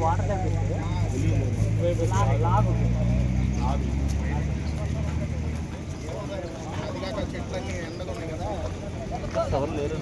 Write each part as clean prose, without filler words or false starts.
Water లాగు చెట్లన్నీ ఎండగా ఉన్నాయి కదా ఎవరు లేరు.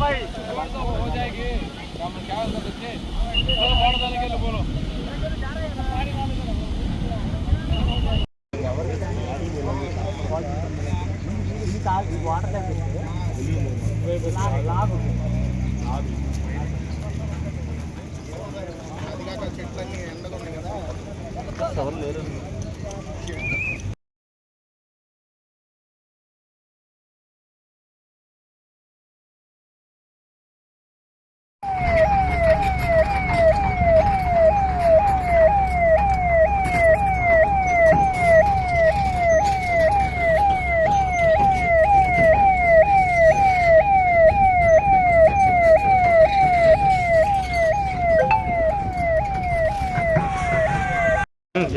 भाई हो जाएगी क्या बच्चे बोलो वाटर लाभ చెట్లన్నీ ఎండగా ఉన్నాయి కదా ఎవరు లేరు.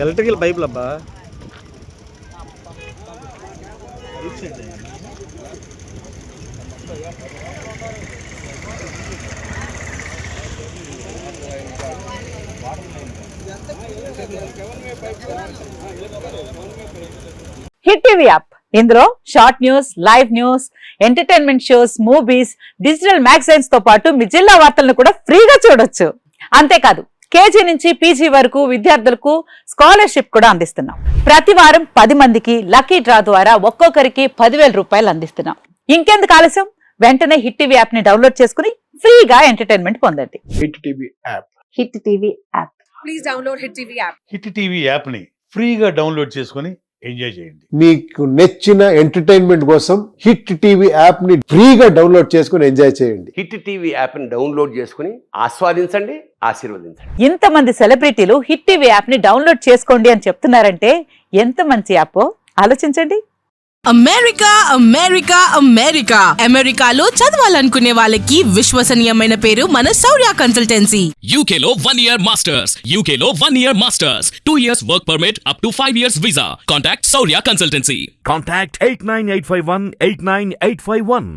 ఎలక్ట్రికల్ పైపులు అబ్బా హిట్ టీవీ యాప్ ఇందులో short news, live news, entertainment shows, movies, digital magazines తో పాటు మీ జిల్లా వార్తలను కూడా ఫ్రీగా చూడొచ్చు. అంతేకాదు కేజీ నుంచి పీజీ వరకు విద్యార్థులకు స్కాలర్షిప్ కూడా అందిస్తున్నాం. ప్రతి వారం 10 మందికి లక్కీ డ్రా ద్వారా ఒక్కొక్కరికి 10,000 రూపాయలు అందిస్తున్నాం. ఇంకెందుకు ఆలస్యం, వెంటనే హిట్ టీవీ యాప్ ని డౌన్లోడ్ చేసుకుని ఫ్రీగా ఎంటర్టైన్మెంట్ పొందండి. Hit TV app. Hit TV app. Please download hit TV app. Hit TV app ని ఫ్రీగా డౌన్లోడ్ చేసుకుని ఎంజాయ్ చేయండి. మీకు నచ్చిన ఎంటర్టైన్మెంట్ కోసం హిట్ టీవీ యాప్ ని ఫ్రీగా డౌన్లోడ్ చేసుకుని ఎంజాయ్ చేయండి. హిట్ టీవీ యాప్ ని డౌన్లోడ్ చేసుకుని ఆస్వాదించండి, ఆశీర్వదించండి. ఇంతమంది సెలబ్రిటీలు హిట్ టీవీ యాప్ ని డౌన్లోడ్ చేసుకోండి అని చెప్తున్నారంటే ఎంత మంచి యాప్ ఆలోచించండి. అమెరికా అమెరికా అమెరికా అమెరికాలో చదవాలనుకునే వాళ్ళకి విశ్వసనీయమైన పేరు మన శౌర్య కన్సల్టెన్సీ. UK లో 1 year masters, UK లో 1 year masters, 2 years work permit up to 5 years visa. Contact Saurya Consultancy. Contact 89851 89851.